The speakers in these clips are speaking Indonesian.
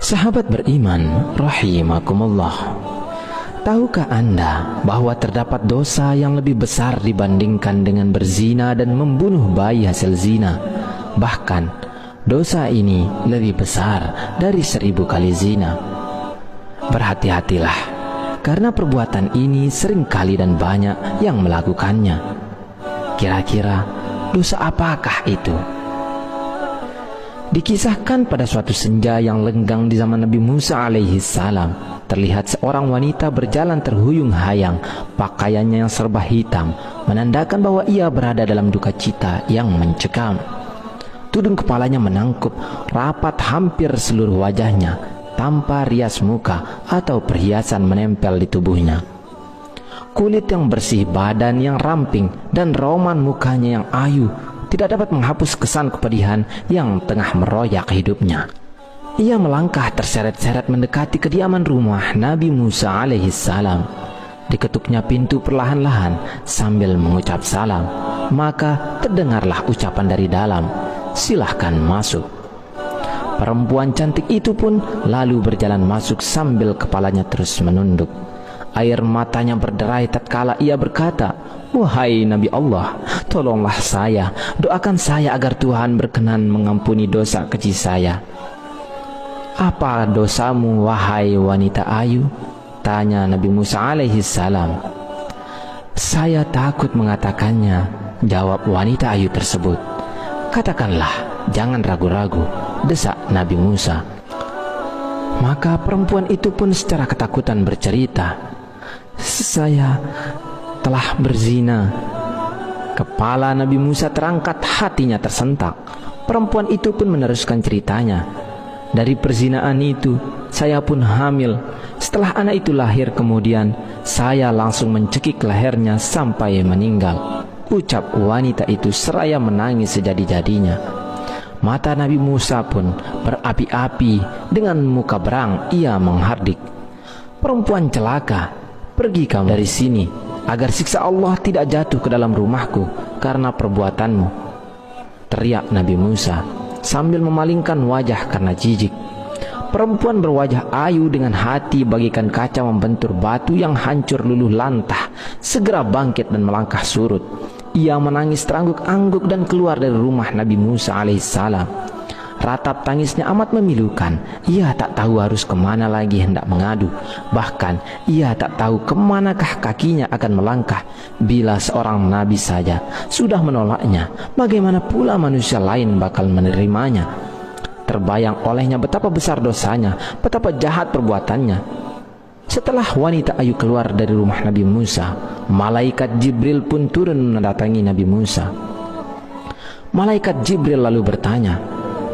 Sahabat beriman, rahimakumullah. Tahukah Anda bahwa terdapat dosa yang lebih besar dibandingkan dengan berzina dan membunuh bayi hasil zina? Bahkan, dosa ini lebih besar dari 1000 kali zina. Berhati-hatilah, karena perbuatan ini seringkali dan banyak yang melakukannya. Kira-kira dosa apakah itu? Dikisahkan pada suatu senja yang lenggang di zaman Nabi Musa alaihi salam, terlihat seorang wanita berjalan terhuyung-hayang, pakaiannya yang serba hitam, menandakan bahwa ia berada dalam duka cita yang mencekam. Tudung kepalanya menangkup rapat hampir seluruh wajahnya, tanpa rias muka atau perhiasan menempel di tubuhnya. Kulit yang bersih, badan yang ramping, dan roman mukanya yang ayu tidak dapat menghapus kesan kepedihan yang tengah meroyak hidupnya. Ia melangkah terseret-seret mendekati kediaman rumah Nabi Musa alaihi salam. Diketuknya pintu perlahan-lahan sambil mengucap salam. Maka terdengarlah ucapan dari dalam, "Silahkan masuk." Perempuan cantik itu pun lalu berjalan masuk sambil kepalanya terus menunduk. Air matanya berderai tatkala ia berkata, "Wahai Nabi Allah, tolonglah saya, doakan saya agar Tuhan berkenan mengampuni dosa keji saya." "Apa dosamu, wahai wanita ayu?" tanya Nabi Musa alaihi salam. "Saya takut mengatakannya," jawab wanita ayu tersebut. "Katakanlah, jangan ragu-ragu," desak Nabi Musa. Maka perempuan itu pun secara ketakutan bercerita, "Saya telah berzina." Kepala Nabi Musa terangkat, hatinya tersentak. Perempuan itu pun meneruskan ceritanya, "Dari perzinaan itu, saya pun hamil. Setelah anak itu lahir kemudian, saya langsung mencekik lehernya sampai meninggal." Ucap wanita itu seraya menangis sejadi-jadinya. Mata Nabi Musa pun berapi-api, dengan muka berang ia menghardik, "Perempuan celaka, pergi kamu dari sini, agar siksa Allah tidak jatuh ke dalam rumahku karena perbuatanmu," teriak Nabi Musa sambil memalingkan wajah karena jijik. Perempuan berwajah ayu dengan hati bagaikan kaca membentur batu yang hancur luluh lantah segera bangkit dan melangkah surut. Ia menangis terangguk-angguk dan keluar dari rumah Nabi Musa alaihissalam. Ratap tangisnya amat memilukan. Ia tak tahu harus kemana lagi hendak mengadu. Bahkan ia tak tahu kemanakah kakinya akan melangkah. Bila seorang nabi saja sudah menolaknya, bagaimana pula manusia lain bakal menerimanya? Terbayang olehnya betapa besar dosanya, betapa jahat perbuatannya. Setelah wanita ayu keluar dari rumah Nabi Musa, malaikat Jibril pun turun mendatangi Nabi Musa. Malaikat Jibril lalu bertanya,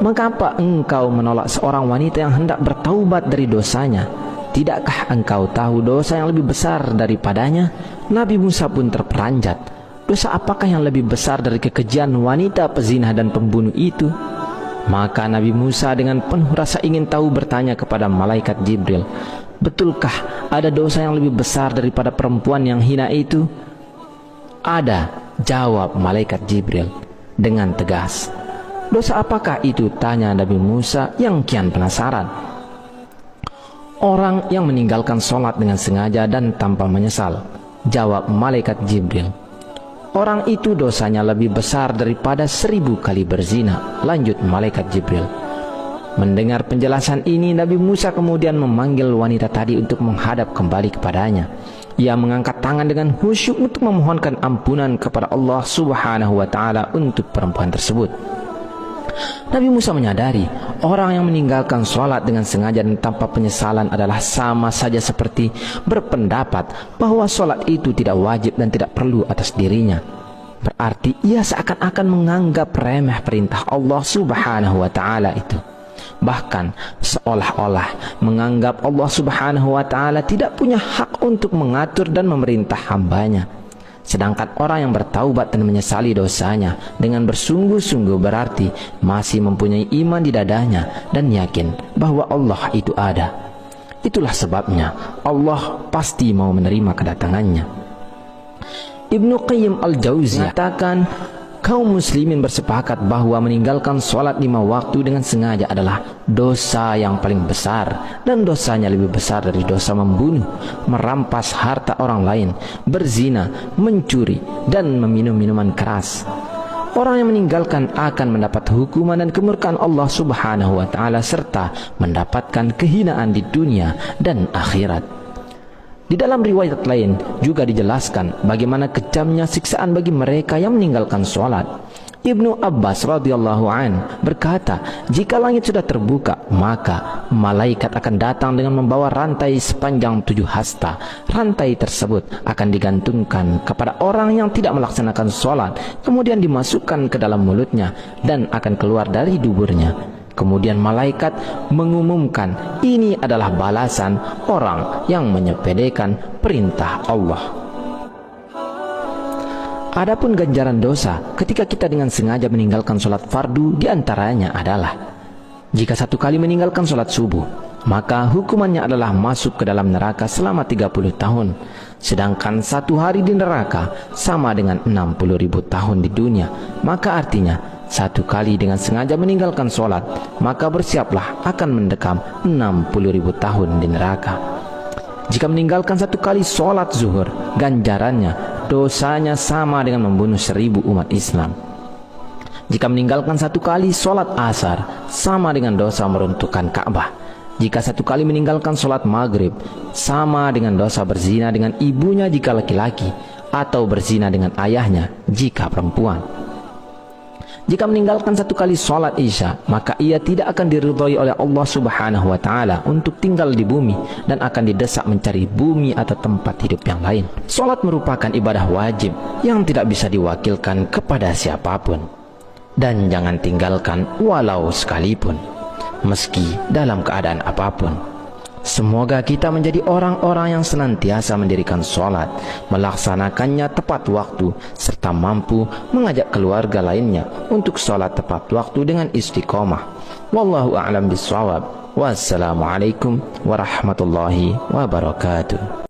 "Mengapa engkau menolak seorang wanita yang hendak bertaubat dari dosanya? Tidakkah engkau tahu dosa yang lebih besar daripadanya?" Nabi Musa pun terperanjat. Dosa apakah yang lebih besar dari kekejian wanita pezina dan pembunuh itu? Maka Nabi Musa dengan penuh rasa ingin tahu bertanya kepada malaikat Jibril, "Betulkah ada dosa yang lebih besar daripada perempuan yang hina itu?" "Ada," jawab malaikat Jibril dengan tegas. "Dosa apakah itu?" tanya Nabi Musa yang kian penasaran. "Orang yang meninggalkan sholat dengan sengaja dan tanpa menyesal," jawab malaikat Jibril. "Orang itu dosanya lebih besar daripada 1000 kali berzina," lanjut malaikat Jibril. Mendengar penjelasan ini, Nabi Musa kemudian memanggil wanita tadi untuk menghadap kembali kepadanya. Ia mengangkat tangan dengan khusyuk untuk memohonkan ampunan kepada Allah Subhanahu wa ta'ala untuk perempuan tersebut. Nabi Musa menyadari orang yang meninggalkan sholat dengan sengaja dan tanpa penyesalan adalah sama saja seperti berpendapat bahwa sholat itu tidak wajib dan tidak perlu atas dirinya. Berarti ia seakan-akan menganggap remeh perintah Allah Subhanahu wa ta'ala itu. Bahkan seolah-olah menganggap Allah Subhanahu wa ta'ala tidak punya hak untuk mengatur dan memerintah hambanya. Sedangkan orang yang bertaubat dan menyesali dosanya dengan bersungguh-sungguh berarti masih mempunyai iman di dadanya dan yakin bahwa Allah itu ada. Itulah sebabnya Allah pasti mau menerima kedatangannya. Ibnu Qayyim al-Jauziyah mengatakan, Kaum muslimin bersepakat bahwa meninggalkan sholat 5 waktu dengan sengaja adalah dosa yang paling besar, dan dosanya lebih besar dari dosa membunuh, merampas harta orang lain, berzina, mencuri, dan meminum minuman keras. Orang yang meninggalkan akan mendapat hukuman dan kemurkaan Allah Subhanahu wa Ta'ala, serta mendapatkan kehinaan di dunia dan akhirat. Di dalam riwayat lain juga dijelaskan bagaimana kejamnya siksaan bagi mereka yang meninggalkan sholat. Ibnu Abbas radhiyallahu an berkata, jika langit sudah terbuka, maka malaikat akan datang dengan membawa rantai sepanjang 7 hasta. Rantai tersebut akan digantungkan kepada orang yang tidak melaksanakan sholat, kemudian dimasukkan ke dalam mulutnya dan akan keluar dari duburnya. Kemudian malaikat mengumumkan, ini adalah balasan orang yang menyepelekan perintah Allah. Adapun ganjaran dosa ketika kita dengan sengaja meninggalkan sholat fardu diantaranya adalah, jika 1 kali meninggalkan sholat subuh, maka hukumannya adalah masuk ke dalam neraka selama 30 tahun. Sedangkan 1 hari di neraka sama dengan 60.000 tahun di dunia. Maka artinya 1 kali dengan sengaja meninggalkan sholat, maka bersiaplah akan mendekam 60.000 tahun di neraka. Jika meninggalkan 1 kali sholat zuhur, ganjarannya, dosanya sama dengan membunuh 1000 umat Islam. Jika meninggalkan 1 kali sholat asar, sama dengan dosa meruntuhkan Ka'bah. Jika 1 kali meninggalkan sholat maghrib, sama dengan dosa berzina dengan ibunya jika laki-laki, atau berzina dengan ayahnya jika perempuan. Jika meninggalkan 1 kali sholat isya, maka ia tidak akan diridhai oleh Allah Subhanahu wa Ta'ala untuk tinggal di bumi, dan akan didesak mencari bumi atau tempat hidup yang lain. Sholat merupakan ibadah wajib yang tidak bisa diwakilkan kepada siapapun, dan jangan tinggalkan walau sekalipun, meski dalam keadaan apapun. Semoga kita menjadi orang-orang yang senantiasa mendirikan sholat, melaksanakannya tepat waktu, serta mampu mengajak keluarga lainnya untuk sholat tepat waktu dengan istiqomah. Wallahu a'lam bishawab. Wassalamualaikum warahmatullahi wabarakatuh.